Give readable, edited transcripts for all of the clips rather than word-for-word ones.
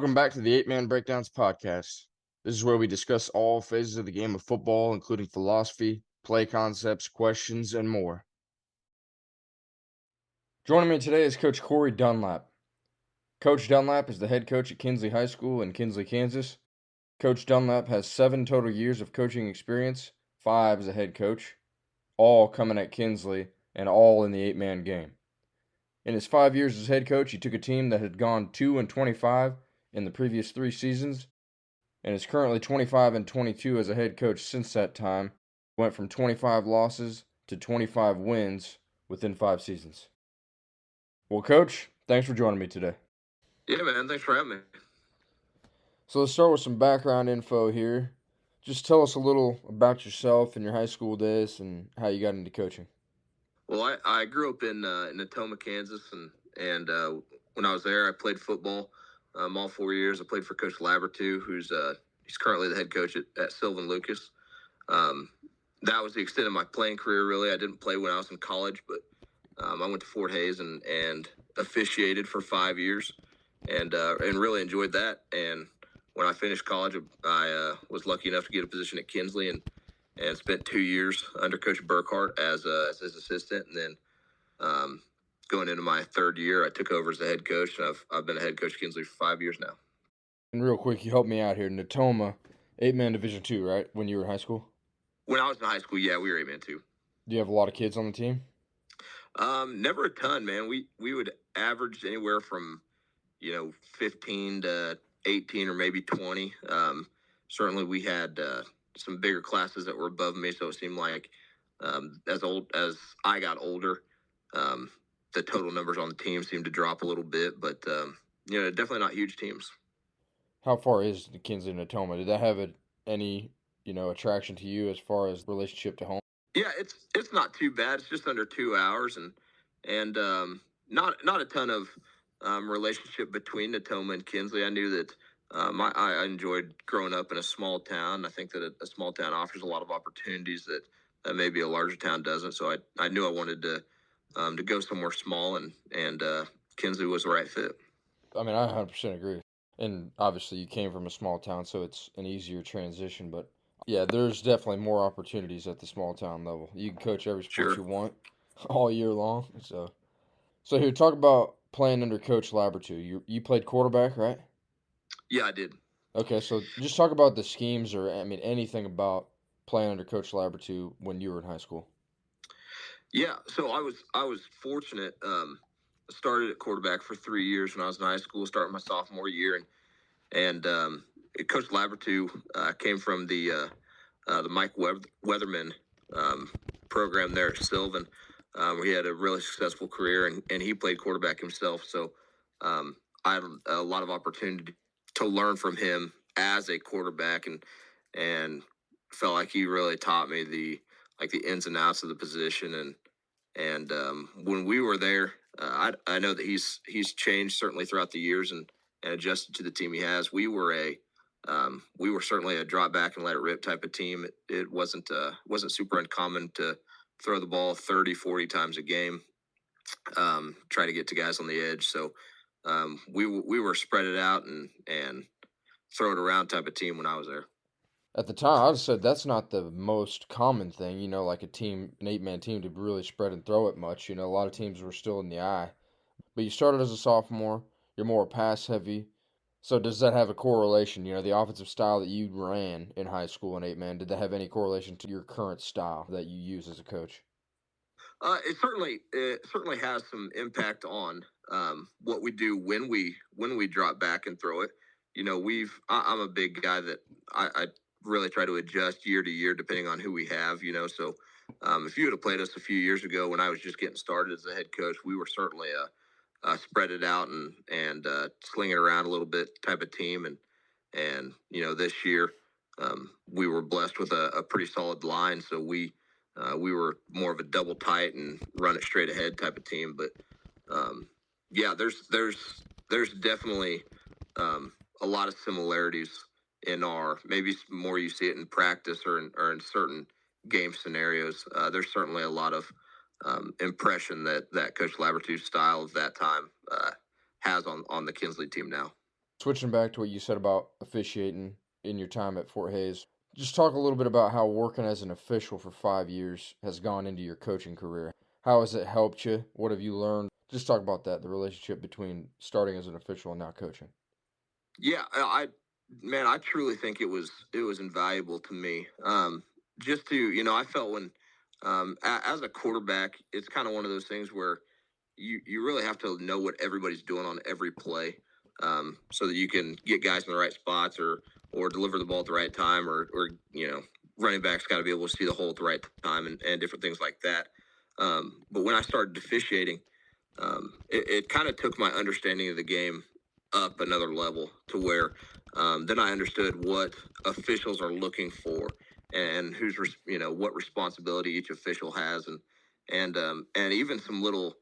Welcome back to the Eight Man Breakdowns podcast. This is where we discuss all phases of the game of football, including philosophy, play concepts, questions, and more. Joining me today is Coach Coach Dunlap. Coach Dunlap is the head coach at Kinsley High School in Kinsley, Kansas. Coach Dunlap has 7 total years of coaching experience, 5 as a head coach, all coming at Kinsley and all in the 8-man game. In his 5 years as head coach, he took a team that had gone 2-25 in the previous 3 seasons and is currently 25-22 as a head coach since that time. Went from 25 losses to 25 wins within 5 seasons. Well, Coach, thanks for joining me today. Yeah, man. Thanks for having me. So let's start with some background info here. Just tell us a little about yourself and your high school days and how you got into coaching. Well, I grew up in Natoma, Kansas, and when I was there, I played football all 4 years. I played for Coach Labertu, who's he's currently the head coach at Sylvan Lucas. That was the extent of my playing career, really. I didn't play when I was in college, but I went to Fort Hays and officiated for 5 years, and really enjoyed that. And when I finished college, I was lucky enough to get a position at Kinsley and spent 2 years under Coach Burkhart as his assistant. And then going into my third year, I took over as the head coach, and I've been a head coach at Kinsley for 5 years now. And real quick, you helped me out here. Natoma, 8-man Division II, right? When you were in high school? When I was in high school, yeah, we were 8-man too. Do you have a lot of kids on the team? Never a ton, man. We would average anywhere from 15 to 18 or maybe 20. Certainly, we had some bigger classes that were above me, so it seemed like as I got older, the total numbers on the team seemed to drop a little bit, but definitely not huge teams. How far is the Kinsley and Natoma? Did that have any attraction to you as far as relationship to home? Yeah, it's not too bad. It's just under 2 hours, and not a ton of relationship between Natoma and Kinsley. I knew that I enjoyed growing up in a small town. I think that a small town offers a lot of opportunities that maybe a larger town doesn't. So I knew I wanted to go somewhere small, and Kinsley was the right fit. I mean, I 100% agree. And obviously, you came from a small town, so it's an easier transition. But yeah, there's definitely more opportunities at the small town level. You can coach every sport you want all year long. So here, talk about playing under Coach Labertu. You played quarterback, right? Yeah, I did. Okay, so just talk about the schemes, or I mean, anything about playing under Coach Labertu when you were in high school. Yeah, so I was fortunate. I started at quarterback for 3 years when I was in high school, starting my sophomore year, and Coach Labertu came from the Mike Weatherman program there at Sylvan, where he had a really successful career, and he played quarterback himself. So I had a lot of opportunity to learn from him as a quarterback, and felt like he really taught me the ins and outs of the position. And when we were there, I know that he's changed certainly throughout the years and adjusted to the team he has. We were certainly a drop back and let it rip type of team. It wasn't super uncommon to throw the ball 30, 40 times a game, try to get to guys on the edge. So we were spread it out and throw it around type of team when I was there. At the time, I would have said that's not the most common thing, like an 8-man team to really spread and throw it much. A lot of teams were still in the eye. But you started as a sophomore, you're more pass heavy. So does that have a correlation? The offensive style that you ran in high school in 8-man, did that have any correlation to your current style that you use as a coach? It certainly has some impact on what we do when we drop back and throw it. I'm a big guy that I really try to adjust year to year depending on who we have. So if you would have played us a few years ago when I was just getting started as a head coach, we were certainly spread it out and sling it around a little bit type of team. And this year we were blessed with a pretty solid line, so we were more of a double tight and run it straight ahead type of team. But yeah, there's definitely a lot of similarities in our, maybe more you see it in practice or in certain game scenarios. There's certainly a lot of impression that Coach Labertu's style of that time has on the Kinsley team now. Switching back to what you said about officiating in your time at Fort Hays, just talk a little bit about how working as an official for 5 years has gone into your coaching career. How has it helped you? What have you learned? Just talk about that, the relationship between starting as an official and now coaching. Yeah, man, I truly think it was invaluable to me. Just to I felt when as a quarterback, it's kind of one of those things where you really have to know what everybody's doing on every play, so that you can get guys in the right spots or deliver the ball at the right time, or running backs got to be able to see the hole at the right time and different things like that. But when I started officiating, it kind of took my understanding of the game up another level to where then I understood what officials are looking for and what responsibility each official has and even some little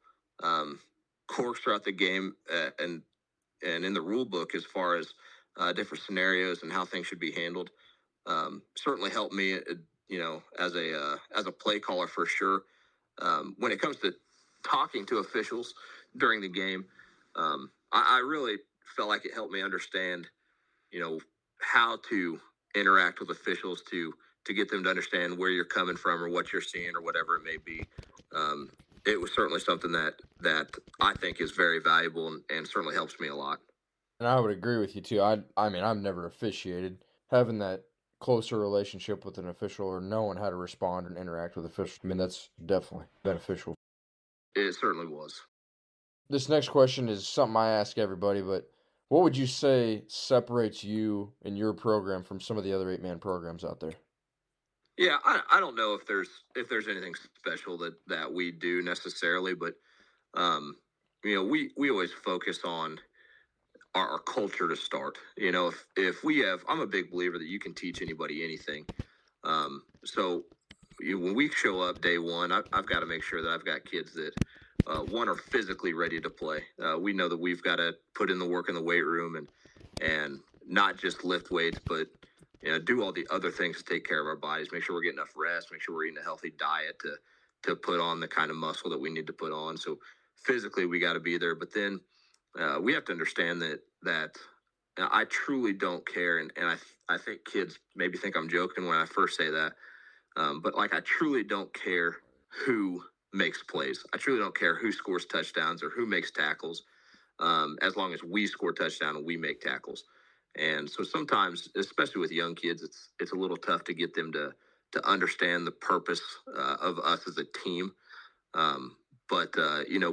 um, quirks throughout the game and in the rule book as far as different scenarios and how things should be handled. Certainly helped me, as a play caller for sure. When it comes to talking to officials during the game, I really felt like it helped me understand, how to interact with officials to get them to understand where you're coming from or what you're seeing or whatever it may be. Um, it was certainly something that I think is very valuable and certainly helps me a lot. And I would agree with you too. I mean, I've never officiated. Having that closer relationship with an official or knowing how to respond and interact with officials, I mean, that's definitely beneficial. It certainly was. This next question is something I ask everybody, but what would you say separates you and your program from some of the other 8-man programs out there? Yeah, I don't know if there's anything special that we do necessarily, but um, we always focus on our culture to start. If we have, I'm a big believer that you can teach anybody anything. So when we show up day one, I've got to make sure that I've got kids that one are physically ready to play. We know that we've got to put in the work in the weight room and not just lift weights, but do all the other things to take care of our bodies. Make sure we're getting enough rest. Make sure we're eating a healthy diet to put on the kind of muscle that we need to put on. So physically, we got to be there. But then we have to understand that I truly don't care, and I think kids maybe think I'm joking when I first say that, but like I truly don't care who makes plays. I truly don't care who scores touchdowns or who makes tackles, as long as we score touchdown and we make tackles. And so sometimes, especially with young kids, it's a little tough to get them to understand the purpose of us as a team. Um, but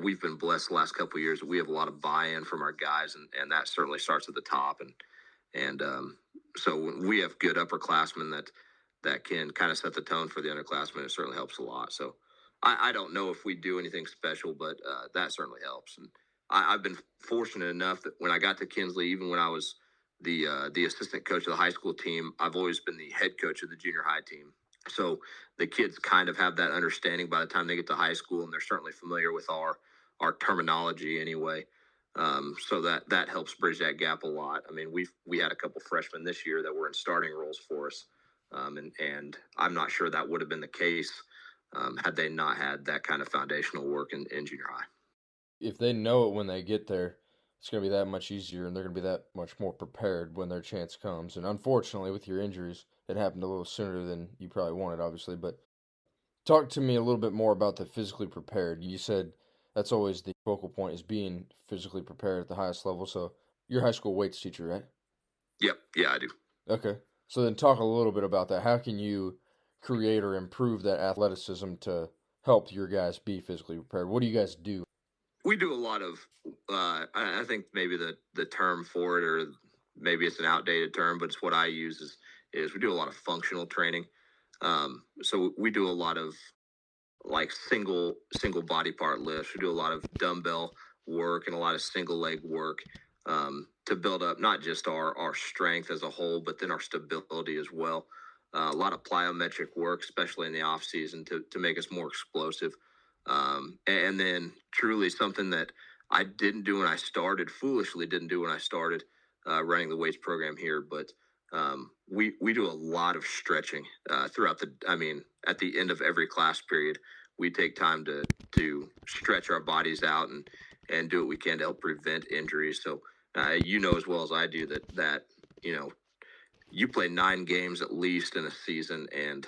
we've been blessed the last couple of years. We have a lot of buy-in from our guys, and that certainly starts at the top. And so when we have good upperclassmen that can kind of set the tone for the underclassmen, it certainly helps a lot. So I don't know if we do anything special, but that certainly helps. And I've been fortunate enough that when I got to Kinsley, even when I was the assistant coach of the high school team, I've always been the head coach of the junior high team. So the kids kind of have that understanding by the time they get to high school, and they're certainly familiar with our terminology anyway. So that helps bridge that gap a lot. I mean, we had a couple freshmen this year that were in starting roles for us, and I'm not sure that would have been the case had they not had that kind of foundational work in junior high. If they know it when they get there, it's going to be that much easier and they're going to be that much more prepared when their chance comes. And unfortunately, with your injuries, it happened a little sooner than you probably wanted, obviously. But talk to me a little bit more about the physically prepared. You said that's always the focal point is being physically prepared at the highest level. So you're a high school weights teacher, right? Yep, yeah, I do. Okay. So then talk a little bit about that. How can you create or improve that athleticism to help your guys be physically prepared? What do you guys do? We do a lot of. I think maybe the term for it, or maybe it's an outdated term, but it's what I use is we do a lot of functional training. So we do a lot of like single body part lifts. We do a lot of dumbbell work and a lot of single leg work to build up not just our strength as a whole, but then our stability as well. A lot of plyometric work, especially in the off season, to make us more explosive. And then truly something that I didn't do when I started, foolishly didn't do when I started running the weights program here, but we do a lot of stretching throughout the. I mean, at the end of every class period, we take time to stretch our bodies out and do what we can to help prevent injuries. So You know as well as I do that you know you play 9 games at least in a season, and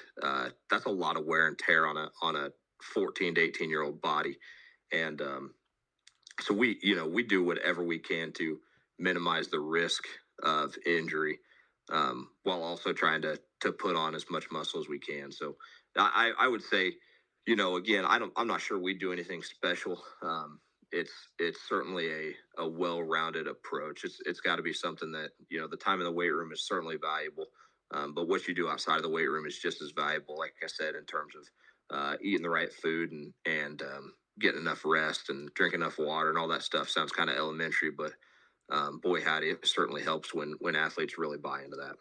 that's a lot of wear and tear on a 14 to 18-year-old body. And so we do whatever we can to minimize the risk of injury, while also trying to put on as much muscle as we can. So I would say, again, I'm not sure we do anything special. It's certainly a well-rounded approach. It's got to be something that, the time in the weight room is certainly valuable, but what you do outside of the weight room is just as valuable. Like I said, in terms of eating the right food and getting enough rest and drinking enough water and all that stuff sounds kind of elementary, but boy, howdy, it certainly helps when athletes really buy into that.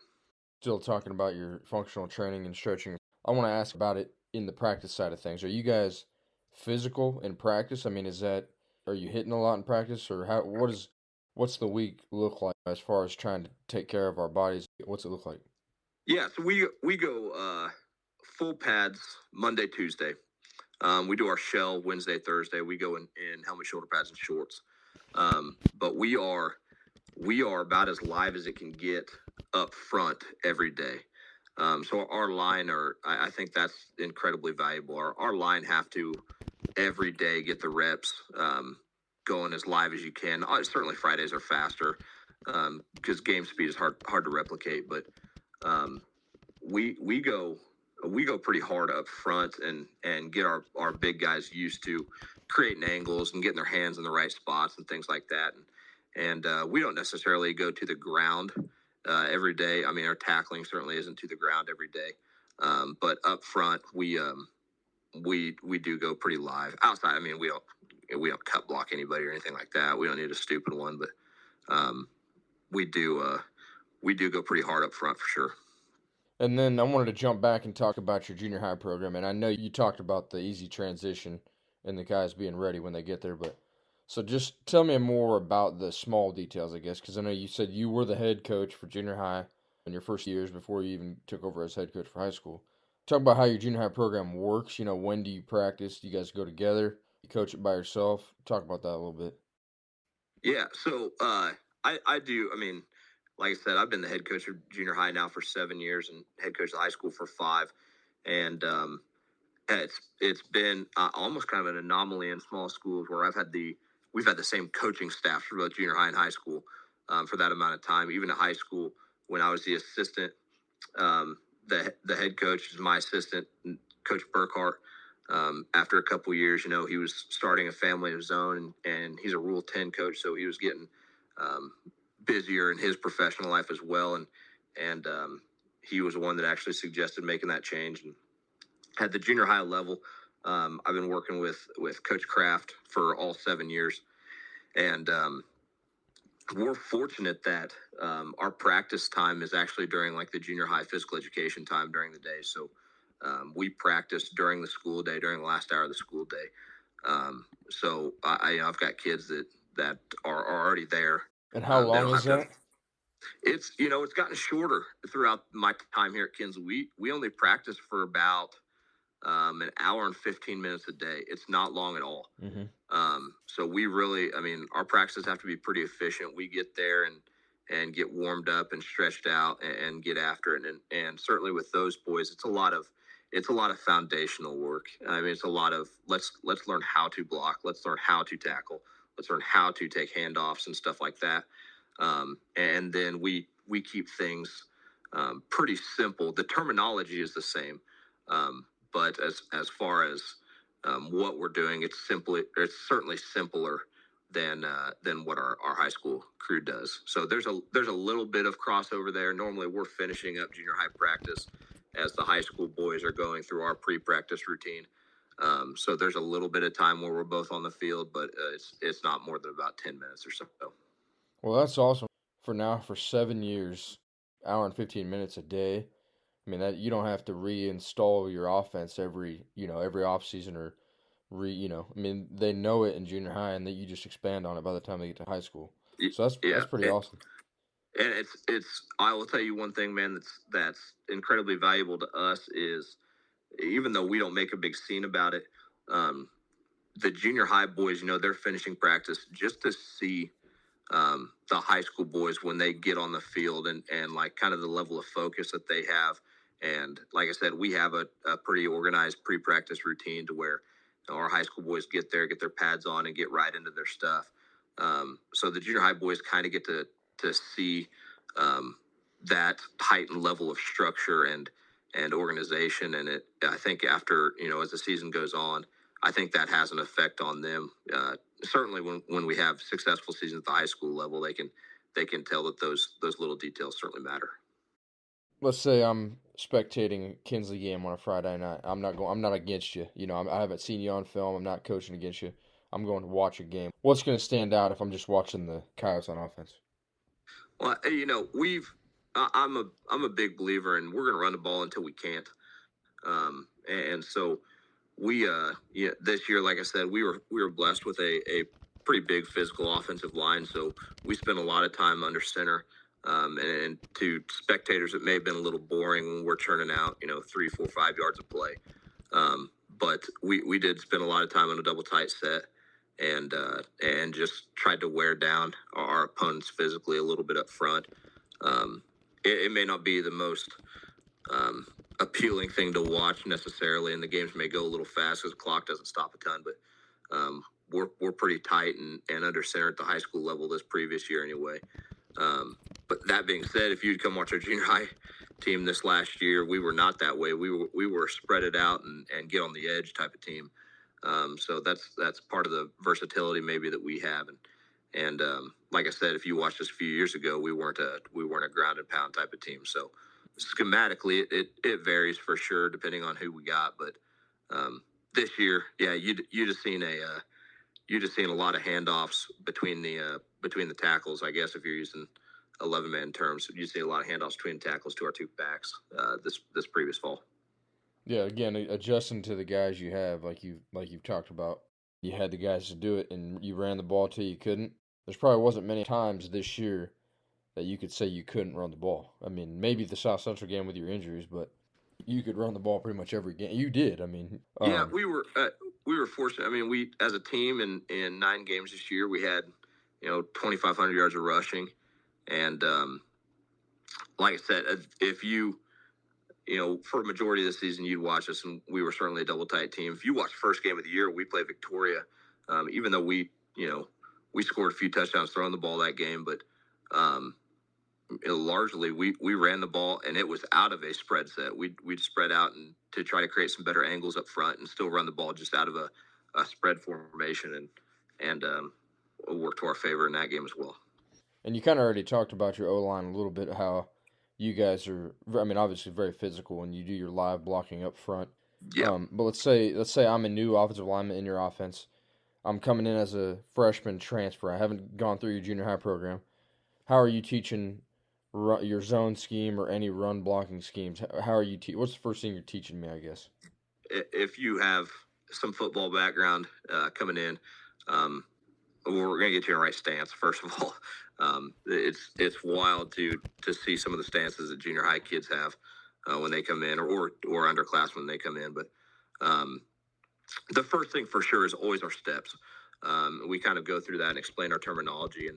Still talking about your functional training and stretching. I want to ask about it in the practice side of things. Are you guys physical in practice? I mean, are you hitting a lot in practice, or what's the week look like as far as trying to take care of our bodies? What's it look like? Yeah, so we go full pads Monday, Tuesday. We do our shell Wednesday, Thursday. We go in helmet, shoulder pads, and shorts. But we are about as live as it can get up front every day. So our line, I think that's incredibly valuable. Our line have to every day get the reps going as live as you can. Certainly Fridays are faster because game speed is hard to replicate. But um, we go pretty hard up front and get our big guys used to creating angles and getting their hands in the right spots and things like that. And we don't necessarily go to the ground every day. I mean, our tackling certainly isn't to the ground every day, but up front we do go pretty live. Outside, I mean, we don't cut block anybody or anything like that. We don't need a stupid one, but um, we do go pretty hard up front for sure. And then I wanted to jump back and talk about your junior high program. And I know you talked about the easy transition and the guys being ready when they get there, but so just tell me more about the small details, I guess, because I know you said you were the head coach for junior high in your first years before you even took over as head coach for high school. Talk about how your junior high program works. When do you practice? Do you guys go together? You coach it by yourself? Talk about that a little bit. Yeah, so I do. I mean, like I said, I've been the head coach of junior high now for 7 years and head coach of high school for 5. And it's been almost kind of an anomaly in small schools where we've had the same coaching staff for both junior high and high school for that amount of time. Even at high school, when I was the assistant, the head coach is my assistant, Coach Burkhart. After a couple years, he was starting a family of his own, and he's a Rule 10 coach, so he was getting um, busier in his professional life as well, and he was the one that actually suggested making that change. And at the junior high level, I've been working with Coach Kraft for all 7 years, and we're fortunate that our practice time is actually during like the junior high physical education time during the day. So we practice during the school day, during the last hour of the school day. So I've got kids that are already there. And how They long don't is have to. that? It's gotten shorter throughout my time here at Kinsley. We only practice for about an hour and 15 minutes a day. It's not long at all. Mm-hmm. So we really, I mean, our practices have to be pretty efficient. We get there and get warmed up and stretched out and get after it. And certainly with those boys, it's a lot of foundational work. I mean, it's a lot of let's learn how to block, let's learn how to tackle, let's learn how to take handoffs and stuff like that. And then we keep things pretty simple. The terminology is the same, but as far as what we're doing, it's certainly simpler than what our high school crew does. So there's a little bit of crossover there. Normally we're finishing up junior high practice as the high school boys are going through our pre-practice routine. So there's a little bit of time where we're both on the field, but it's not more than about 10 minutes or so. Well, that's awesome. For 7 years, hour and 15 minutes a day. I mean that you don't have to reinstall your offense every off season or I mean they know it in junior high and that you just expand on it by the time they get to high school. So that's Yeah, pretty awesome. and it's I will tell you one thing, man, that's incredibly valuable to us is, even though we don't make a big scene about it, um, the junior high boys, they're finishing practice just to see the high school boys when they get on the field and like kind of the level of focus that they have. And like I said, we have a pretty organized pre-practice routine to where our high school boys get there, get their pads on, and get right into their stuff. So the junior high boys kind of get to see um, that heightened level of structure and organization. And I think after as the season goes on, I think that has an effect on them. Certainly, when we have successful seasons at the high school level, they can tell that those little details certainly matter. Let's say I'm spectating a Kinsley game on a Friday night. I'm not against you. I haven't seen you on film. I'm not coaching against you. I'm going to watch a game. What's going to stand out if I'm just watching the Coyotes on offense? Well, we've I'm a big believer, and we're going to run the ball until we can't. And so this year, like I said, we were blessed with a pretty big physical offensive line. So we spent a lot of time under center. And to spectators, it may have been a little boring when we're churning out 3, 4, 5 yards of play. But we did spend a lot of time on a double tight set and just tried to wear down our opponents physically a little bit up front. It may not be the most um, appealing thing to watch necessarily, and the games may go a little fast because the clock doesn't stop a ton. But we're pretty tight and under center at the high school level this previous year anyway. But that being said, if you'd come watch our junior high team this last year, we were not that way. We were spread it out and get on the edge type of team. So that's part of the versatility maybe that we have. And like I said, if you watched us a few years ago, we weren't a ground and pound type of team. So schematically, it varies for sure depending on who we got. But this year, yeah, you'd have seen a lot of handoffs between the tackles. I guess if you're using 11-man terms, you'd see a lot of handoffs between tackles to our two backs this previous fall. Yeah, again, adjusting to the guys you have, like you've talked about. You had the guys to do it, and you ran the ball till you couldn't. There's probably wasn't many times this year that you could say you couldn't run the ball. I mean, maybe the South Central game with your injuries, but you could run the ball pretty much every game. You did. I mean, yeah, we were fortunate. I mean, we as a team in 9 games this year, we had 2,500 yards of rushing, and like I said, if for a majority of the season, you'd watch us, and we were certainly a double tight team. If you watch first game of the year, we played Victoria, even though we scored a few touchdowns throwing the ball that game, but largely we ran the ball, and it was out of a spread set. We'd spread out and to try to create some better angles up front, and still run the ball just out of a spread formation, and worked to our favor in that game as well. and you kind of already talked about your O line a little bit, how you guys are. I mean, obviously very physical, and you do your live blocking up front. Yeah. But let's say I'm a new offensive lineman in your offense. I'm coming in as a freshman transfer. I haven't gone through your junior high program. How are you teaching your zone scheme or any run blocking schemes? How are you? What's the first thing you're teaching me? I guess. If you have some football background coming in, we're going to get you in the right stance. First of all, it's wild to see some of the stances that junior high kids have when they come in, or underclassmen when they come in. But the first thing for sure is always our steps. We kind of go through that and explain our terminology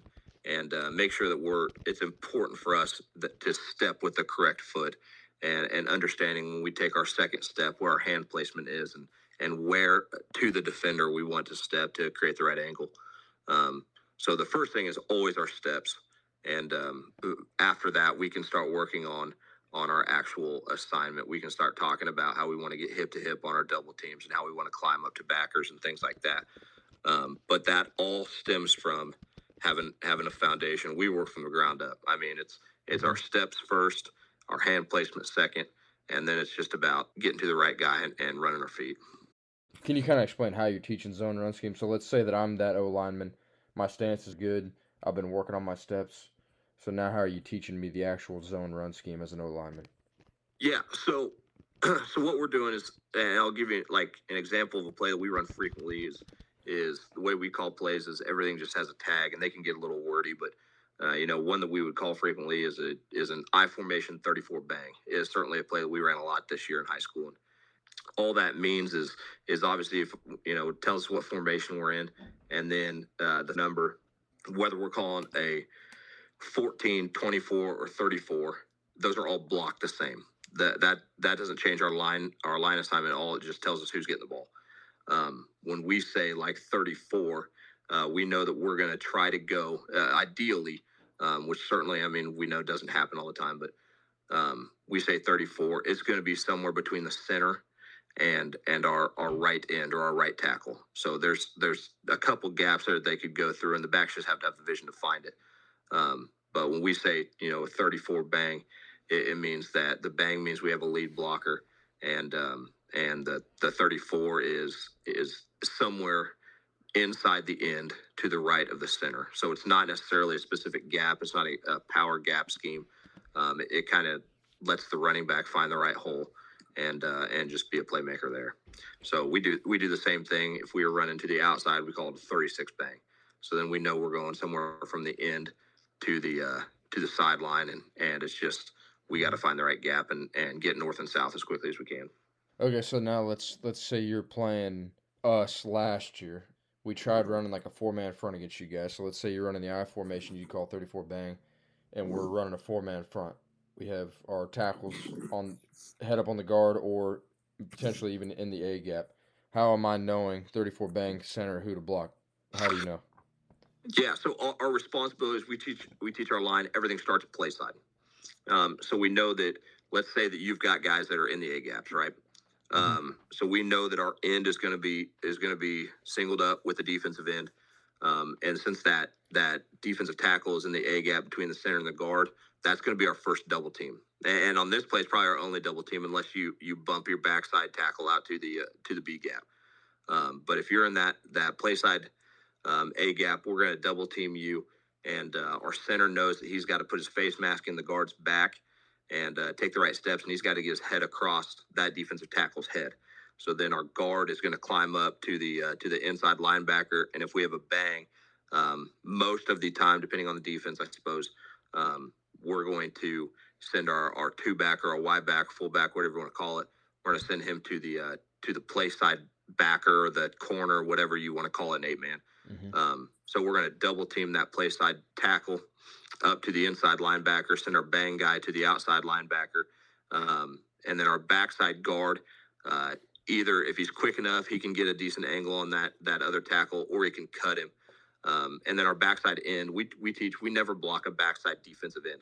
and make sure that it's important for us to step with the correct foot and understanding when we take our second step where our hand placement is and where to the defender we want to step to create the right angle. So the first thing is always our steps. And after that, we can start working on our actual assignment. We can start talking about how we want to get hip to hip on our double teams and how we want to climb up to backers and things like that. But that all stems from having a foundation. We work from the ground up. I mean, it's our steps first, our hand placement second, and then it's just about getting to the right guy and running our feet. Can you kind of explain how you're teaching zone run scheme? So let's say that I'm that O lineman. My stance is good. I've been working on my steps. So now how are you teaching me the actual zone run scheme as an O lineman? Yeah. So what we're doing is, and I'll give you like an example of a play that we run frequently is the way we call plays is everything just has a tag, and they can get a little wordy, but one that we would call frequently is an I formation 34 bang. It is certainly a play that we ran a lot this year in high school. And all that means is obviously if tell us what formation we're in, and then the number whether we're calling a 14, 24, or 34, those are all blocked the same. That doesn't change our line assignment at all. It just tells us who's getting the ball. When we say like 34, we know that we're going to try to go ideally, which certainly, I mean, we know doesn't happen all the time, but we say 34. It's going to be somewhere between the center and our right end or our right tackle. So there's a couple gaps there that they could go through, and the backs just have to have the vision to find it. But when we say, a 34 bang, it means that the bang means we have a lead blocker, and the 34 is somewhere inside the end to the right of the center. So it's not necessarily a specific gap. It's not a power gap scheme. It kind of lets the running back find the right hole and just be a playmaker there. So we do the same thing. If we were running to the outside, we call it a 36 bang. So then we know we're going somewhere from the end to the sideline, and it's just we got to find the right gap and get north and south as quickly as we can. Okay, so now let's say you're playing us last year. We tried running like a 4-man front against you guys. So let's say you're running the I formation, you call 34 bang, and we're running a 4-man front. We have our tackles on head up on the guard or potentially even in the A gap. How am I knowing 34 bang center who to block? How do you know? Yeah, so our responsibility is we teach our line. Everything starts at play side. So we know that. Let's say that you've got guys that are in the A gaps, right? So we know that our end is going to be singled up with the defensive end, and since that defensive tackle is in the A gap between the center and the guard, that's going to be our first double team. And on this play, it's probably our only double team unless you bump your backside tackle out to the B gap. But if you're in that play side A gap, we're going to double team you, and our center knows that he's got to put his face mask in the guard's back and take the right steps, and he's got to get his head across that defensive tackle's head. So then our guard is going to climb up to the inside linebacker, and if we have a bang, most of the time, depending on the defense, I suppose, we're going to send our two back or a Y back, full back, whatever you want to call it. We're going to send him to the play side backer or the corner, whatever you want to call it, an 8-man. So we're going to double team that play side tackle up to the inside linebacker, send our bang guy to the outside linebacker, and then our backside guard, either if he's quick enough, he can get a decent angle on that other tackle, or he can cut him. And then our backside end, we never block a backside defensive end.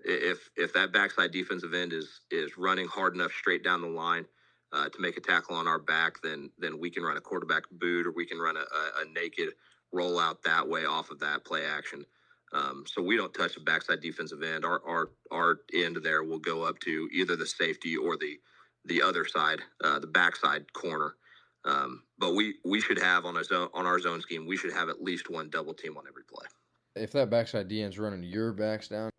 If that backside defensive end is running hard enough straight down the line to make a tackle on our back, then we can run a quarterback boot, or we can run a naked rollout that way off of that play action. So we don't touch the backside defensive end. Our end there will go up to either the safety or the other side, the backside corner. But we should have on our zone scheme, we should have at least one double team on every play. If that backside DN's running your backs down,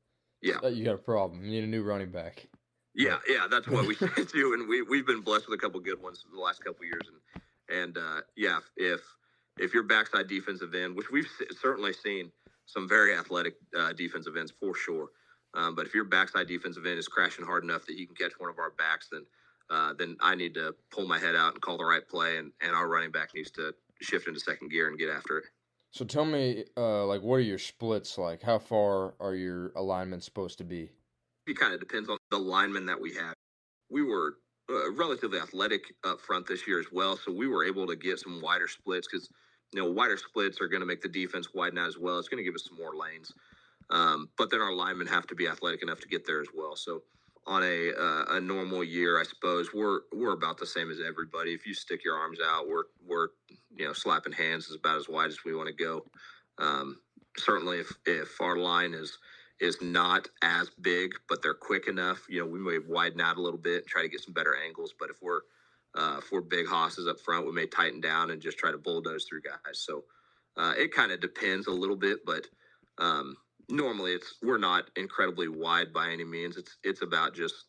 yeah, you got a problem. You need a new running back. Yeah, that's what we say too, and we've been blessed with a couple good ones the last couple years, and if your backside defensive end, which we've certainly seen some very athletic defensive ends for sure, but if your backside defensive end is crashing hard enough that he can catch one of our backs, then I need to pull my head out and call the right play, and our running back needs to shift into second gear and get after it. So tell me, what are your splits like? How far are your alignments supposed to be? It kind of depends on the linemen that we have. We were relatively athletic up front this year as well, so we were able to get some wider splits because wider splits are going to make the defense widen out as well. It's going to give us some more lanes, but then our linemen have to be athletic enough to get there as well. So on a normal year, I suppose we're about the same as everybody. If you stick your arms out, we're slapping hands is about as wide as we want to go. Certainly, if our line is not as big, but they're quick enough, we may widen out a little bit and try to get some better angles. But if we're big hosses up front, we may tighten down and just try to bulldoze through guys. So it kind of depends a little bit, but normally we're not incredibly wide by any means. It's about just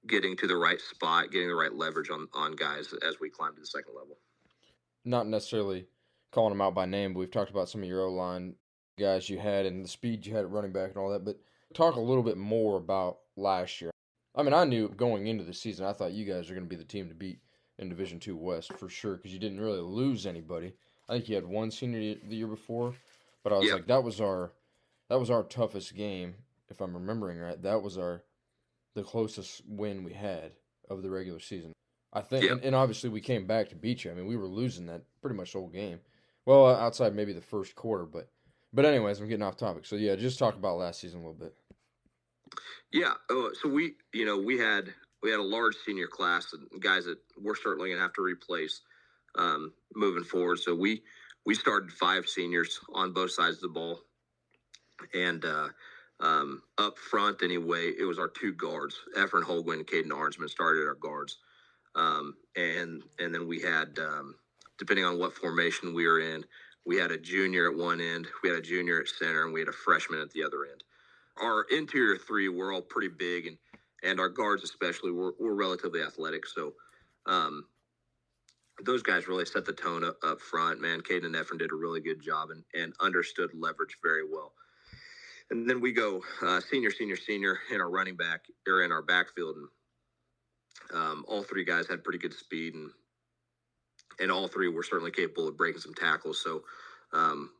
getting to the right spot, getting the right leverage on guys as we climb to the second level. Not necessarily calling them out by name, but we've talked about some of your O-line guys you had and the speed you had at running back and all that, but talk a little bit more about last year. I mean, I knew going into the season, I thought you guys were going to be the team to beat in Division II West for sure because you didn't really lose anybody. I think you had one senior the year before, But I was Yeah, like, that was our toughest game, if I'm remembering right. That was the closest win we had of the regular season. I think, yeah. and obviously we came back to beat you. I mean, we were losing that pretty much the whole game. Well, outside maybe the first quarter, but anyways, I'm getting off topic. So yeah, just talk about last season a little bit. Yeah. So we had a large senior class and guys that we're certainly gonna have to replace moving forward. So we started five seniors on both sides of the ball, and up front anyway, it was our two guards, Efren Holguin and Caden Arnsman started our guards, and then we had depending on what formation we were in, we had a junior at one end, we had a junior at center, and we had a freshman at the other end. Our interior three were all pretty big, and our guards especially were relatively athletic. So those guys really set the tone up front. Man, Caden and Efren did a really good job and understood leverage very well. And then we go senior in our running back or in our backfield, and all three guys had pretty good speed, and all three were certainly capable of breaking some tackles. So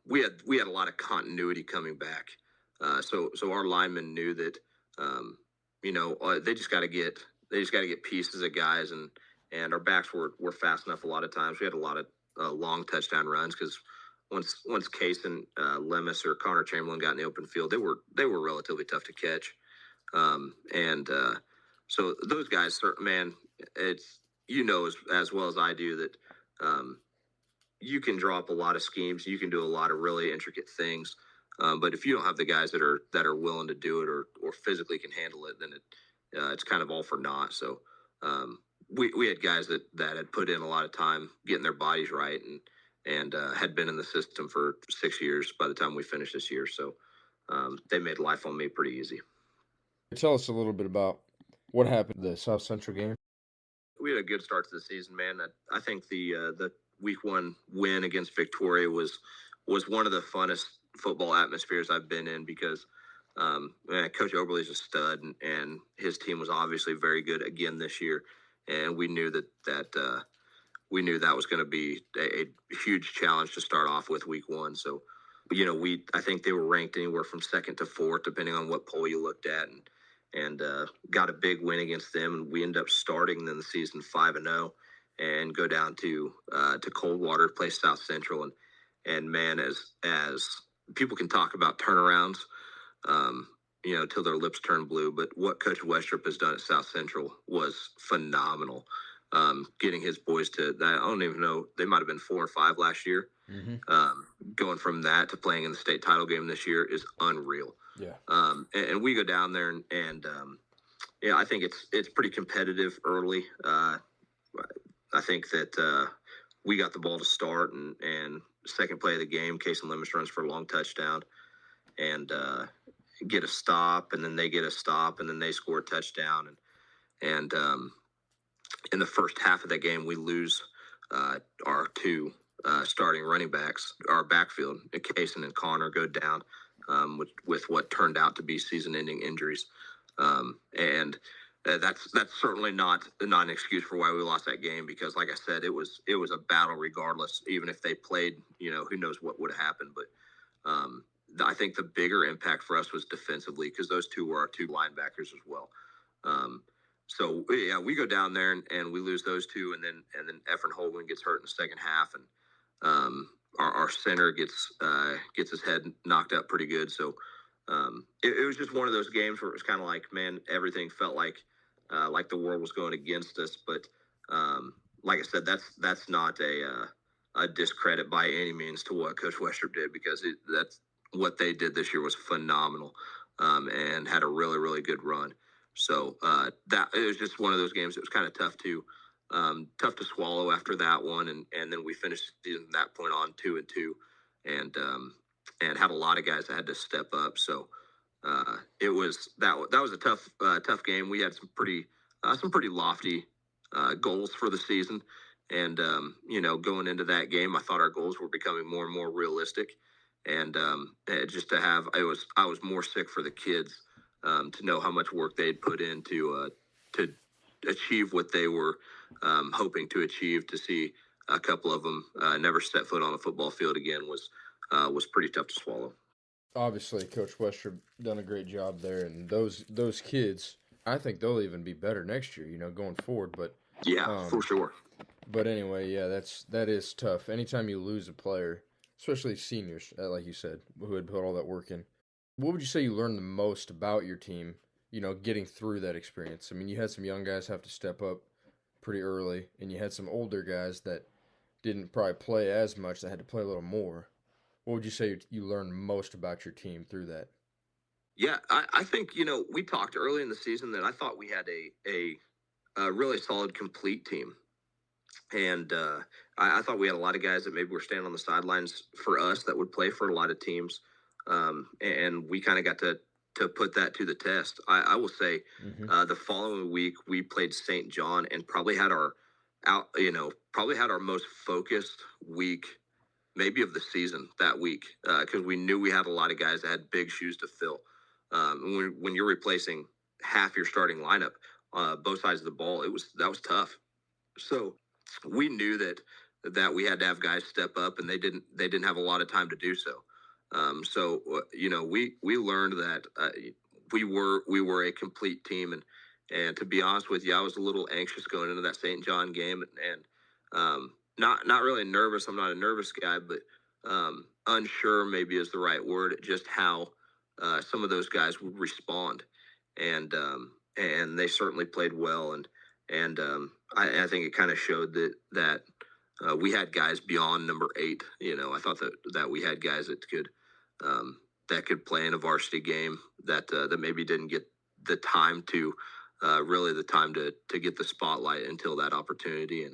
we had a lot of continuity coming back. So our linemen knew that they just got to get pieces of guys, and our backs were fast enough. A lot of times we had a lot of long touchdown runs because once Case and Lemus or Connor Chamberlain got in the open field, they were relatively tough to catch. And so those guys, man, it's as well as I do that you can draw up a lot of schemes, you can do a lot of really intricate things, but if you don't have the guys that are willing to do it or physically can handle it, then it's kind of all for naught. So we had guys that had put in a lot of time getting their bodies right and had been in the system for 6 years by the time we finished this year. So they made life on me pretty easy. Tell us a little bit about what happened in the South Central game. We had a good start to the season, man. I think the week one win against Victoria was one of the funnest football atmospheres I've been in because man, Coach Oberly's a stud, and his team was obviously very good again this year, and we knew that was going to be a huge challenge to start off with week one. So, I think they were ranked anywhere from second to fourth, depending on what poll you looked at, and got a big win against them. And we ended up starting then the season 5-0, and go down to Coldwater, play South Central, and man, as people can talk about turnarounds, till their lips turn blue. But what Coach Westrup has done at South Central was phenomenal. Getting his boys to that, I don't even know, they might have been 4 or 5 last year. Going from that to playing in the state title game this year is unreal. Yeah. And we go down there and I think it's pretty competitive early. I think that we got the ball to start, and second play of the game, Case and Lemus runs for a long touchdown, and get a stop, and then they get a stop, and then they score a touchdown, and in the first half of that game, we lose our two starting running backs. Our backfield, Kaysen and Connor, go down with what turned out to be season-ending injuries, and that's certainly not an excuse for why we lost that game, because, like I said, it was a battle regardless. Even if they played, who knows what would have happened. But I think the bigger impact for us was defensively, because those two were our two linebackers as well. So yeah, we go down there and we lose those two, and then Efren Holguin gets hurt in the second half, and our center gets his head knocked up pretty good. So it was just one of those games where it was kind of like, man, everything felt like the world was going against us. But like I said, that's not a discredit by any means to what Coach Westrup did, because that's what they did this year was phenomenal, and had a really, really good run. So that it was just one of those games that was kind of tough to swallow after that one, and then we finished the season from that point on 2-2, and had a lot of guys that had to step up. So it was that was a tough game. We had some pretty lofty goals for the season, and going into that game, I thought our goals were becoming more and more realistic, and just to have I was more sick for the kids. To know how much work they'd put in to achieve what they were hoping to achieve. To see a couple of them never set foot on a football field again was was pretty tough to swallow. Obviously, Coach Wester done a great job there, and those kids, I think they'll even be better next year. Going forward. Yeah, for Um, sure. but anyway, yeah, that is tough. Anytime you lose a player, especially seniors, like you said, who had put all that work in. What would you say you learned the most about your team? Getting through that experience. I mean, you had some young guys have to step up pretty early, and you had some older guys that didn't probably play as much, that had to play a little more. What would you say you learned most about your team through that? Yeah, I think we talked early in the season that I thought we had a really solid, complete team, and I thought we had a lot of guys that maybe were standing on the sidelines for us that would play for a lot of teams, and we kind of got to put that to the test. I will say, Mm-hmm. the following week we played St. John and probably had our out, probably had our most focused week maybe of the season that week because we knew we had a lot of guys that had big shoes to fill. When you're replacing half your starting lineup, both sides of the ball, that was tough. So we knew that we had to have guys step up, and they didn't have a lot of time to do so. We learned that we were a complete team, and to be honest with you, I was a little anxious going into that St. John game, and not really nervous. I'm not a nervous guy, but unsure maybe is the right word. Just how some of those guys would respond, and they certainly played well, and I think it kind of showed that we had guys beyond number 8. I thought that we had guys that could play in a varsity game that maybe didn't get the time to really the time to get the spotlight until that opportunity,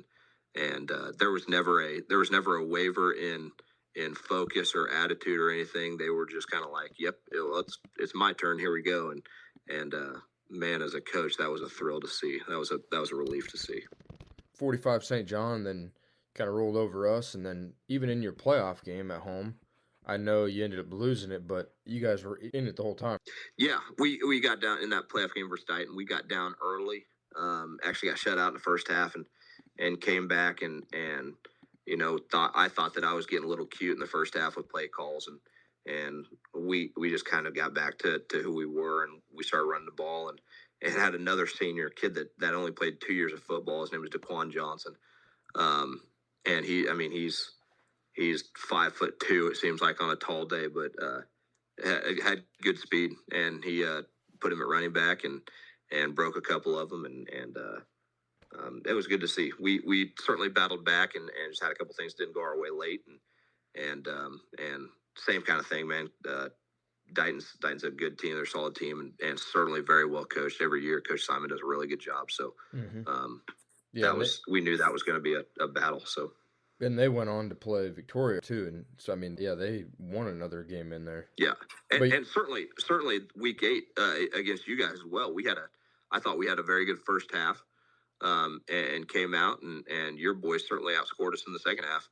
and there was never a waiver in focus or attitude or anything. They were just kind of like, "Yep, it's my turn. Here we go." And man, as a coach, that was a thrill to see. That was a relief to see. 45 St. John, then kind of rolled over us, and then even in your playoff game at home, I know you ended up losing it, but you guys were in it the whole time. Yeah, we got down in that playoff game versus Titan. We got down early. Actually got shut out in the first half, and came back and thought that I was getting a little cute in the first half with play calls, and we just kind of got back to who we were, and we started running the ball, and had another senior kid that only played 2 years of football. His name was DeQuan Johnson, and he's 5'2". It seems like on a tall day, but had good speed, and he put him at running back and broke a couple of them, and it was good to see. We certainly battled back and just had a couple things didn't go our way late, and same kind of thing, man. Dayton's a good team. They're a solid team, and certainly very well coached. Every year, Coach Simon does a really good job. So Mm-hmm. Yeah, we knew that was going to be a battle. So and they went on to play Victoria too, and so I mean, yeah, they won another game in there. yeah, But and certainly week 8 against you guys as well. I thought we had a very good first half, and came out, and your boys certainly outscored us in the second half.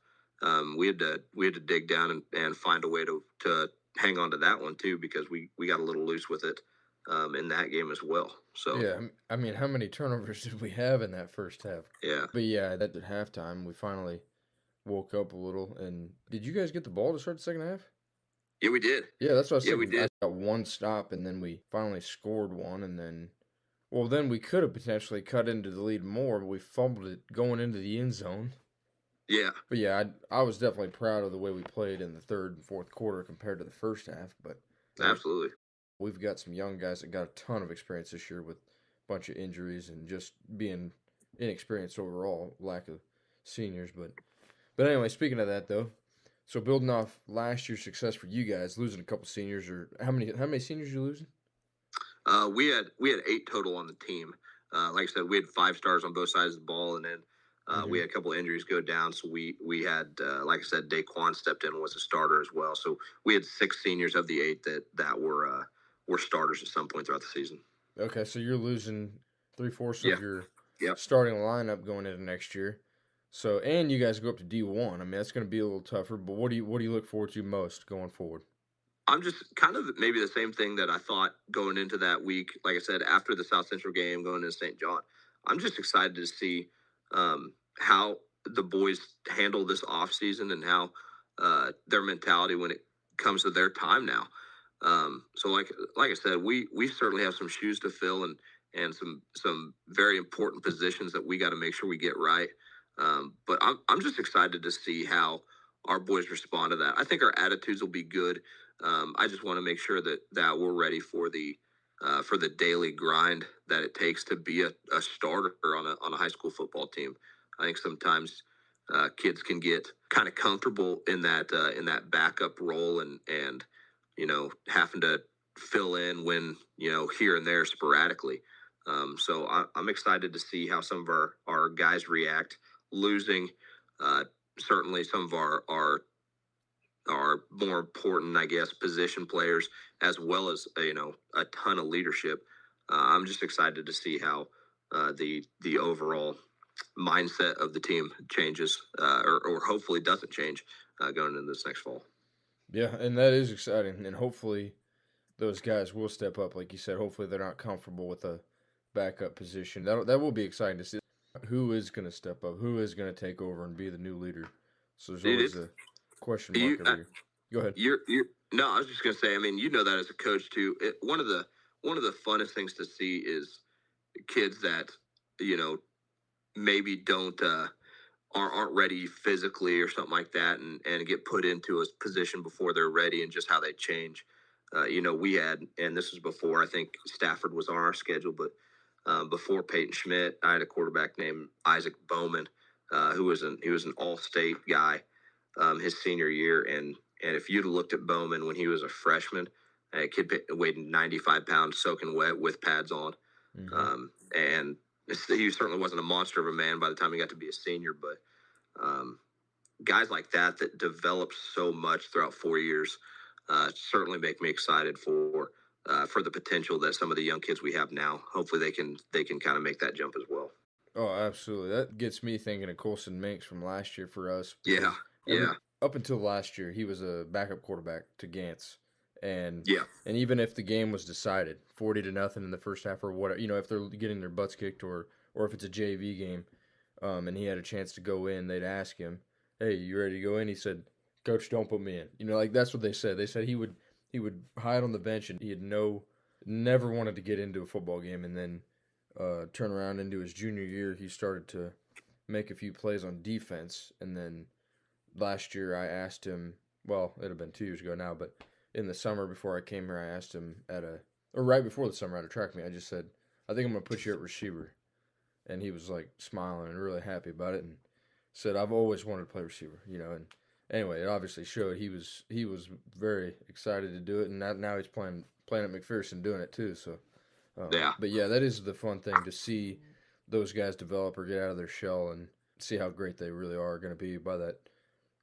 We had to dig down and find a way to hang on to that one too, because we got a little loose with it in that game as well. So yeah, I mean, how many turnovers did we have in that first half? yeah, But yeah, at halftime, we finally woke up a little. And did you guys get the ball to start the second half? yeah, we did. Yeah, that's what I said. Yeah, we did. I got one stop, and then we finally scored one, and then we could have potentially cut into the lead more, but we fumbled it going into the end zone. Yeah, But yeah, I was definitely proud of the way we played in the third and fourth quarter compared to the first half. But absolutely. we've got some young guys that got a ton of experience this year with a bunch of injuries and just being inexperienced overall, lack of seniors. But anyway, speaking of that though, so building off last year's success for you guys, losing a couple seniors, or how many seniors you losing? We had 8 total on the team. Like I said, we had 5 stars on both sides of the ball, and then we had a couple of injuries go down. So we had, like I said, Daquan stepped in and was a starter as well. So we had 6 seniors of the 8 that were starters at some point throughout the season. Okay, so you're losing 3/4 Yeah. of your Yep. starting lineup going into next year. So, and you guys go up to D1. I mean, that's going to be a little tougher. But what do you look forward to most going forward? I'm just kind of maybe the same thing that I thought going into that week. Like I said, after the South Central game, going into St. John, I'm just excited to see how the boys handle this off season, and how their mentality when it comes to their time now. So like I said, we certainly have some shoes to fill and some very important positions that we got to make sure we get right. But I'm just excited to see how our boys respond to that. I think our attitudes will be good. I just want to make sure that we're ready for the daily grind that it takes to be a starter on a high school football team. I think sometimes kids can get kind of comfortable in that backup role and having to fill in when here and there sporadically. So I'm excited to see how some of our guys react. Losing certainly some of our more important, I guess, position players, as well as a ton of leadership. I'm just excited to see how the overall mindset of the team changes, or hopefully doesn't change going into this next fall. Yeah, and that is exciting, and hopefully those guys will step up, like you said. Hopefully they're not comfortable with a backup position. That will be exciting to see. Who is going to step up? Who is going to take over and be the new leader? So there's Dude, always a question you mark every year. Go ahead. you're no, I was just gonna say. I mean, that as a coach too. One of the funnest things to see is kids that you know maybe don't aren't ready physically or something like that, and get put into a position before they're ready, and just how they change. We had, and this was before I think Stafford was on our schedule, but before Peyton Schmidt, I had a quarterback named Isaac Bowman, he was an all-state guy his senior year, and if you'd looked at Bowman when he was a freshman, a kid weighed 95 pounds, soaking wet with pads on, and he certainly wasn't a monster of a man by the time he got to be a senior, but guys like that develop so much throughout 4 years certainly make me excited for the potential that some of the young kids we have now. Hopefully they can kind of make that jump as well. Oh, absolutely. That gets me thinking of Colson Minks from last year for us. Yeah, yeah, Up until last year, he was a backup quarterback to Gantz, and yeah, even if the game was decided 40-0 in the first half or whatever, if they're getting their butts kicked or if it's a JV game, and he had a chance to go in, they'd ask him, "Hey, you ready to go in?" He said, "Coach, don't put me in." Like that's what they said. They said he would hide on the bench and he had never wanted to get into a football game, and then turn around into his junior year, he started to make a few plays on defense, and then last year I asked him, well, it'd have been 2 years ago now, but in the summer before I came here, I asked him or right before the summer at a track meet, I just said, I think I'm going to put you at receiver. And he was like smiling and really happy about it and said, I've always wanted to play receiver, and anyway, it obviously showed he was very excited to do it, and now he's playing at McPherson doing it too, so. yeah. But yeah, that is the fun thing to see those guys develop or get out of their shell and see how great they really are going to be by that,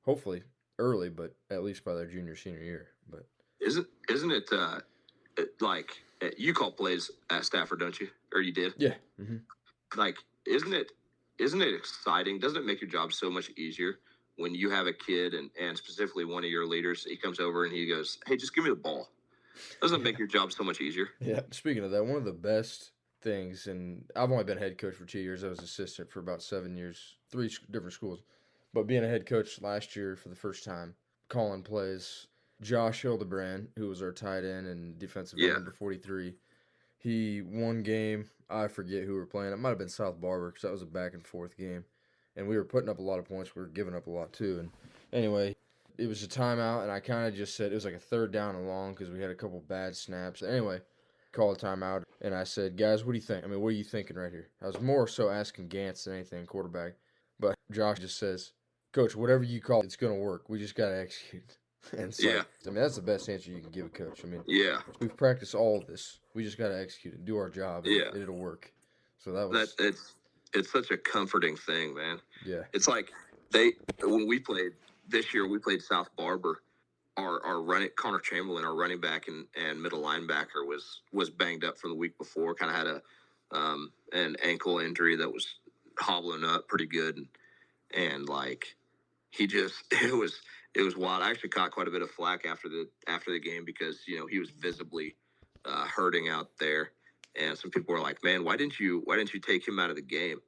hopefully early, but at least by their junior, senior year. But Isn't it like you call plays at Stafford, don't you? Or you did? yeah. Mm-hmm. Like, isn't it exciting? Doesn't it make your job so much easier when you have a kid and specifically one of your leaders, he comes over and he goes, "Hey, just give me the ball." Doesn't it make your job so much easier? Yeah. Speaking of that, one of the best things, and I've only been head coach for 2 years. I was assistant for about 7 years, 3 different schools. But being a head coach last year for the first time, calling plays, Josh Hildebrand, who was our tight end and defensive end number 43, he one game, I forget who we were playing. It might have been South Barber because that was a back and forth game. And we were putting up a lot of points. We were giving up a lot too. And anyway, it was a timeout, and I kind of just said, it was like a 3rd down and long because we had a couple bad snaps. Anyway, called a timeout, and I said, guys, what do you think? I mean, what are you thinking right here? I was more so asking Gantz than anything, quarterback. But Josh just says, Coach, whatever you call it, it's going to work. We just got to execute. And so, I mean, that's the best answer you can give a coach. I mean, we've practiced all of this. We just got to execute it, do our job, and it'll work. So that was... It's such a comforting thing, man. Yeah. It's like when we played this year, we played South Barber. Our Connor Chamberlain, our running back and middle linebacker was banged up from the week before. Kind of had an ankle injury that was hobbling up pretty good, and like he just it was wild. I actually caught quite a bit of flack after the game because he was visibly hurting out there, and some people were like, "Man, why didn't you take him out of the game?"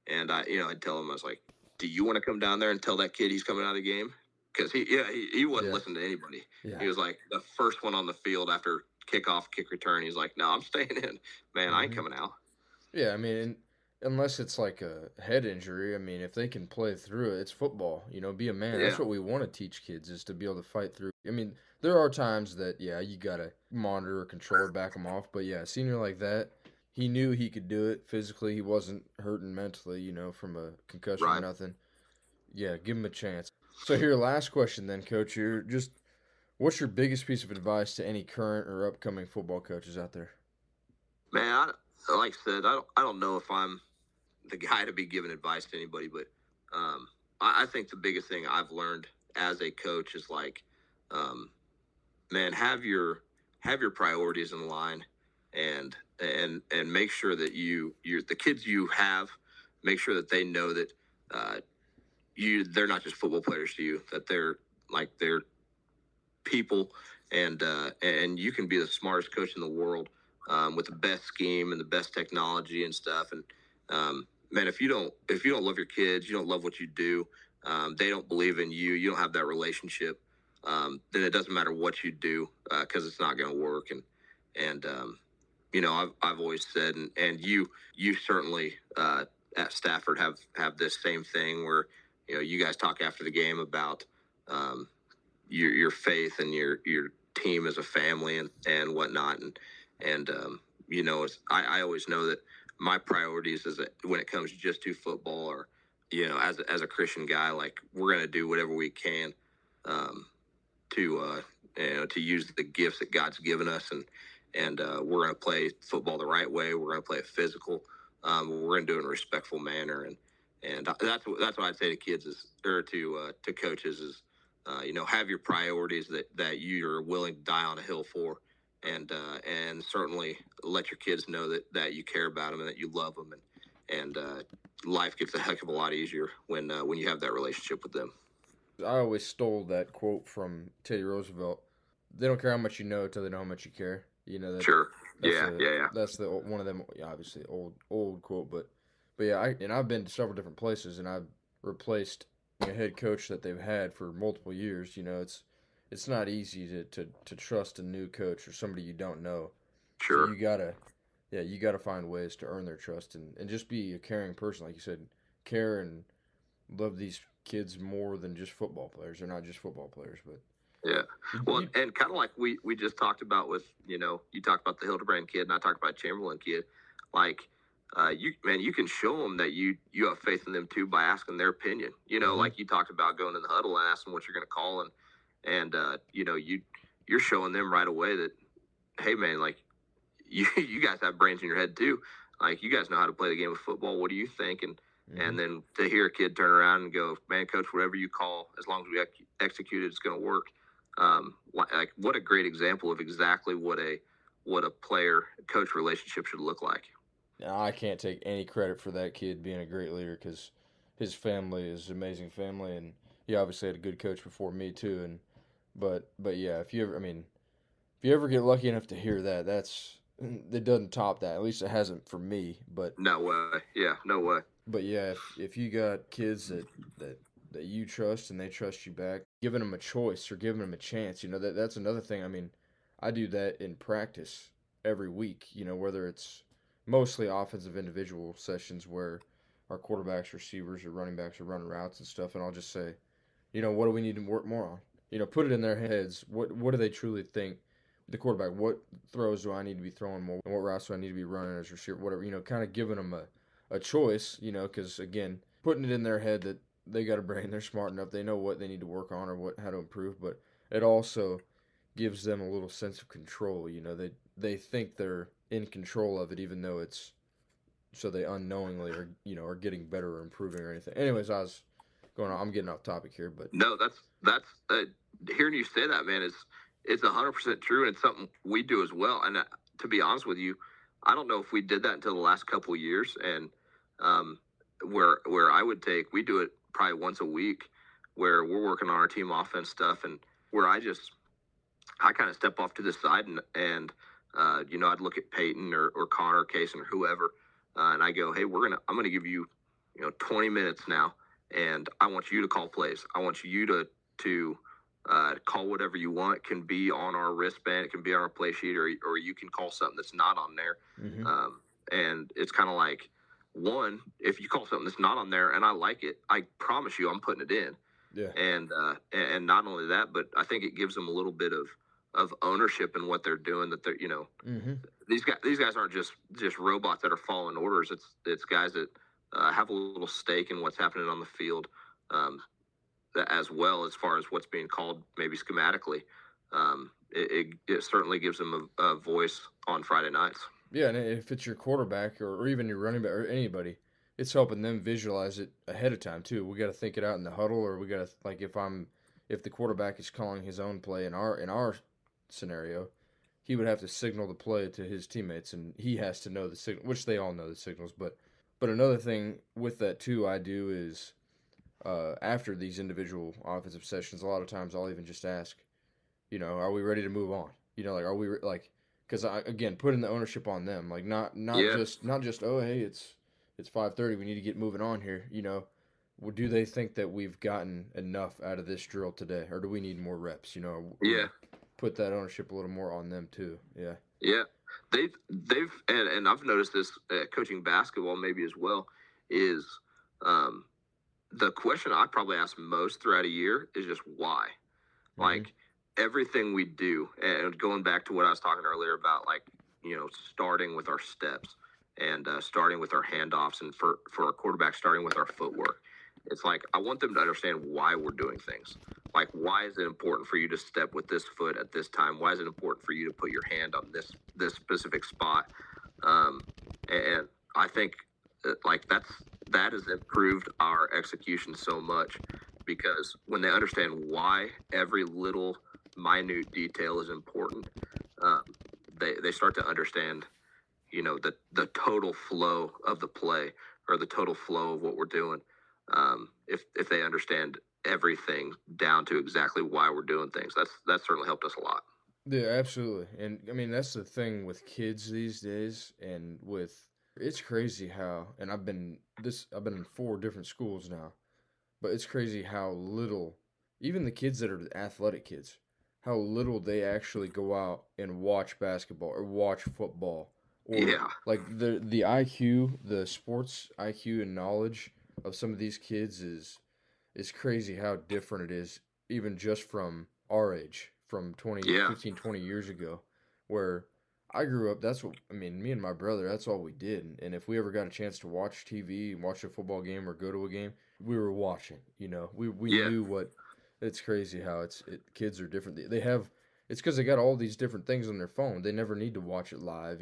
And I'd tell him, I was like, "Do you want to come down there and tell that kid he's coming out of the game?" because he wasn't Yeah. listening to anybody. He Yeah. was like the first one on the field after kickoff, kick return. He's like, no, I'm staying in. Man, I ain't Hmm. coming out. Yeah, I mean, unless it's like a head injury, I mean, if they can play through it, it's football. Be a man. That's Yeah, what we want to teach kids is to be able to fight through. I mean, there are times that yeah, you gotta monitor or control or back him off. But yeah, a senior like that, he knew he could do it physically. He wasn't hurting mentally, from a concussion or right. nothing. Yeah, give him a chance. So here, last question then, coach. What's your biggest piece of advice to any current or upcoming football coaches out there? Man, like I said, I don't know if I'm the guy to be giving advice to anybody, but I think the biggest thing I've learned as a coach is like, um, man, have your priorities in line, and make sure that you the kids you have, make sure that they know that uh, they're not just football players to you, that they're people, and you can be the smartest coach in the world, with the best scheme and the best technology and stuff. And man, if you don't love your kids, you don't love what you do, they don't believe in you, you don't have that relationship, then it doesn't matter what you do, because it's not going to work. And I've always said, and you certainly, at Stafford have this same thing where you guys talk after the game about, um, your faith and your team as a family and whatnot. And I always know that my priorities when it comes just to football, or as a Christian guy, like, we're gonna do whatever we can, um, to use the gifts that God's given us, and we're gonna play football the right way. We're gonna play it physical. We're gonna do it in a respectful manner, and that's what I'd say to kids is, or to coaches is, have your priorities that you're willing to die on a hill for, and certainly let your kids know that you care about them and that you love them, and life gets a heck of a lot easier when you have that relationship with them. I always stole that quote from Teddy Roosevelt. They don't care how much you know till they know how much you care. Sure. That's Yeah. a Yeah. Yeah. that's the one of them. Yeah, obviously old quote, but yeah, I've been to several different places and I've replaced a head coach that they've had for multiple years. It's not easy to trust a new coach or somebody you don't know. So Sure. you gotta find ways to earn their trust and just be a caring person, like you said, care and love these kids more than just football players. They're not just football players, but Yeah. you, Well, you, and kind of like we just talked about with, you talked about the Hildebrand kid and I talked about Chamberlain kid. Like, you can show them that you have faith in them too by asking their opinion. mm-hmm, Like you talked about going in the huddle and asking what you're going to call, and you're showing them right away that, hey man, like, you guys have brains in your head too. Like, you guys know how to play the game of football. What do you think? And mm-hmm. and then to hear a kid turn around and go, man, coach, whatever you call, as long as we execute it, it's going to work. Like, what a great example of exactly what a player coach relationship should look like. I can't take any credit for that kid being a great leader because his family is an amazing family, and he obviously had a good coach before me too. And but yeah, if you ever get lucky enough to hear that, it doesn't top that. At least it hasn't for me. No way. Yeah, no way. But yeah, if you got kids that that you trust and they trust you back, giving them a choice or giving them a chance, that's another thing. I mean, I do that in practice every week. Whether it's mostly offensive individual sessions where our quarterbacks, receivers, or running backs are running routes and stuff, and I'll just say, what do we need to work more on? Put it in their heads. What do they truly think? The quarterback, what throws do I need to be throwing more? And what routes do I need to be running as receiver? Whatever, kind of giving them a choice, because again, putting it in their head that they got a brain, they're smart enough, they know what they need to work on or how to improve, but it also gives them a little sense of control. They think they're in control of it, even though it's so they unknowingly are getting better or improving or anything. Anyways, I'm getting off topic here, but No, that's hearing you say that, man, is it's 100% true, and it's something we do as well. And to be honest with you, I don't know if we did that until the last couple of years, and um, where we do it probably once a week, where we're working on our team offense stuff, and where I kind of step off to the side, and I'd look at Peyton or Connor or Cason or whoever, and I go, hey, I'm gonna give you 20 minutes now, and I want you to call plays. I want you to call whatever you want. It can be on our wristband, it can be on our play sheet, or you can call something that's not on there. Mm-hmm. And it's kind of like, one, if you call something that's not on there and I like it, I promise you I'm putting it in. Yeah. And not only that, but I think it gives them a little bit of ownership in what they're doing. That they're, Mm-hmm. these guys aren't just robots that are following orders. It's guys that have a little stake in what's happening on the field, as well as far as what's being called maybe schematically. It certainly gives them a voice on Friday nights. Yeah, and if it's your quarterback or even your running back or anybody, it's helping them visualize it ahead of time too. We got to think it out in the huddle, or we got to like if the quarterback is calling his own play in our scenario, he would have to signal the play to his teammates, and he has to know the signal, which they all know the signals. But another thing with that too, I do is after these individual offensive sessions, a lot of times I'll even just ask, are we ready to move on? Like are we like because I again putting the ownership on them, like Yeah. not just oh hey it's 5:30 we need to get moving on here. Do they think that we've gotten enough out of this drill today, or do we need more reps? Yeah. Put that ownership a little more on them too. Yeah. Yeah, they've and I've noticed this coaching basketball maybe as well is um, the question I probably ask most throughout a year is just why. Mm-hmm. Like everything we do, and going back to what I was talking earlier about, like starting with our steps and starting with our handoffs, and for our quarterback starting with our footwork. It's like I want them to understand why we're doing things. Like, why is it important for you to step with this foot at this time? Why is it important for you to put your hand on this specific spot? And I think like that has improved our execution so much, because when they understand why every little minute detail is important, um, they start to understand the total flow of the play, or the total flow of what we're doing. If they understand everything down to exactly why we're doing things, that's certainly helped us a lot. Yeah, absolutely. And I mean that's the thing with kids these days, and with it's crazy how and I've been in 4 different schools now. But it's crazy how little, even the kids that are athletic kids, how little they actually go out and watch basketball or watch football, or Yeah, like the IQ, the sports IQ and knowledge of some of these kids is crazy how different it is, even just from our age, from yeah, 15, 20 years ago, where I grew up. That's what I mean. Me and my brother, that's all we did. And if we ever got a chance to watch TV and watch a football game or go to a game, we were watching. We yeah. knew what. It's crazy how kids are different. They have it's because they got all these different things on their phone. They never need to watch it live.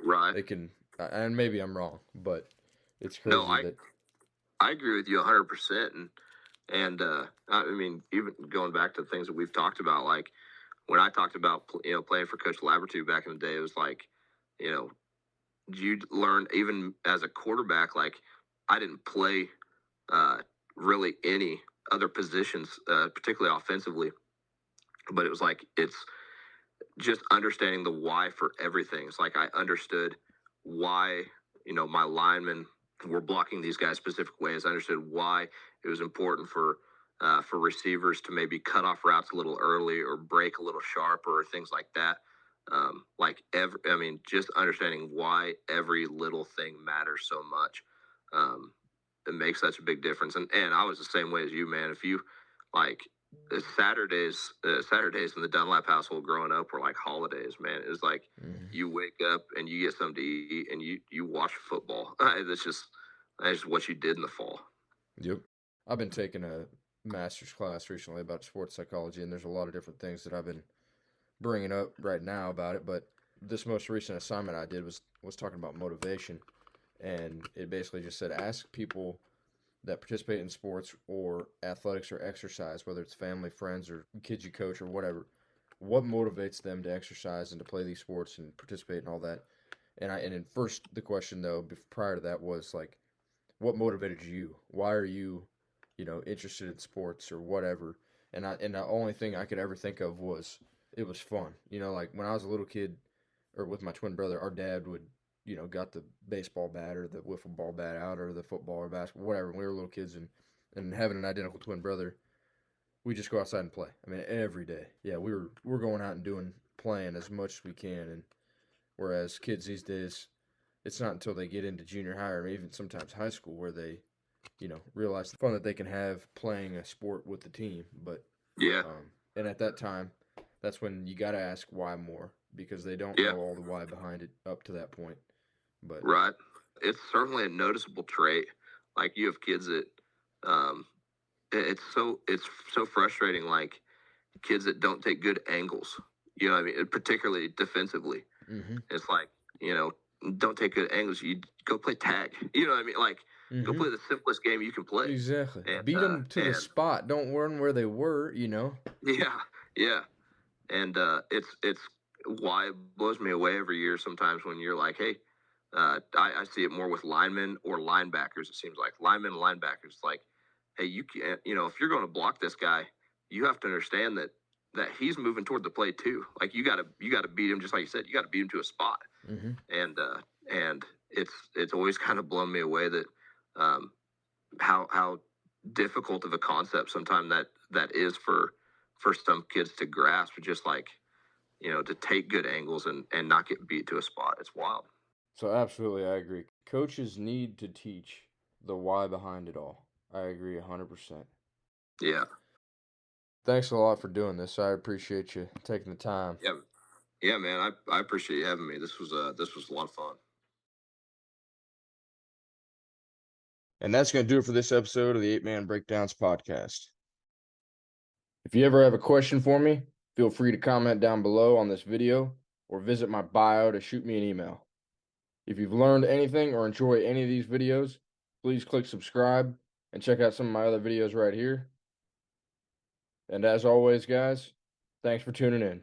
Right. They can. And maybe I'm wrong, but it's No, crazy that. I agree with you 100%. And I mean, even going back to things that we've talked about, like when I talked about playing for Coach Labertu back in the day, it was like, you know, you learn even as a quarterback. Like I didn't play really any other positions, particularly offensively, but it was like it's just understanding the why for everything. It's like I understood why my linemen were blocking these guys specific ways. I understood why it was important for receivers to maybe cut off routes a little early or break a little sharper or things like that. I mean, just understanding why every little thing matters so much. It makes such a big difference. And I was the same way as you, man. If you like Saturdays in the Dunlap household growing up were like holidays, man. It was like Mhm. you wake up and you get something to eat and you watch football. That's just what you did in the fall. Yep. I've been taking a master's class recently about sports psychology, and there's a lot of different things that I've been bringing up right now about it. But this most recent assignment I did was talking about motivation, and it basically just said ask people that participate in sports or athletics or exercise, whether it's family, friends, or kids you coach or whatever, what motivates them to exercise and to play these sports and participate and all that. And in first the question though prior to that was like, what motivated you? Why are you, interested in sports or whatever? And the only thing I could ever think of was it was fun. Like when I was a little kid, or with my twin brother, our dad would, got the baseball bat or the wiffle ball bat out or the football or basketball, whatever. When we were little kids and having an identical twin brother, we just go outside and play. I mean, every day. Yeah, we're going out and playing as much as we can. And whereas kids these days, it's not until they get into junior high or even sometimes high school where they, realize the fun that they can have playing a sport with the team. But Yeah. and at that time, that's when you got to ask why more because they don't Yeah. know all the why behind it up to that point. But Right. It's certainly a noticeable trait. Like you have kids that, um, it's so frustrating. Like kids that don't take good angles. You know what I mean? Particularly defensively. mm-hmm. It's like, don't take good angles. You go play tag. You know what I mean? Like, go play the simplest game you can play. Exactly. And, Beat them to the and spot. Don't run where they were, yeah, yeah. And it's why it blows me away every year sometimes when you're like, hey, I see it more with linemen or linebackers. It seems like linemen and linebackers. Like, hey, you can't, if you're going to block this guy, you have to understand that he's moving toward the play too. Like you gotta beat him, just like you said. You got to beat him to a spot. And it's always kind of blown me away that how difficult of a concept sometimes that is for some kids to grasp. Just like to take good angles and not get beat to a spot. It's wild. So absolutely, I agree. Coaches need to teach the why behind it all. I agree 100%. Yeah. Thanks a lot for doing this. I appreciate you taking the time. Yeah. Yeah, man. I appreciate you having me. This was a lot of fun. And that's going to do it for this episode of the 8-Man Breakdowns podcast. If you ever have a question for me, feel free to comment down below on this video or visit my bio to shoot me an email. If you've learned anything or enjoy any of these videos, please click subscribe and check out some of my other videos right here. And as always, guys, thanks for tuning in.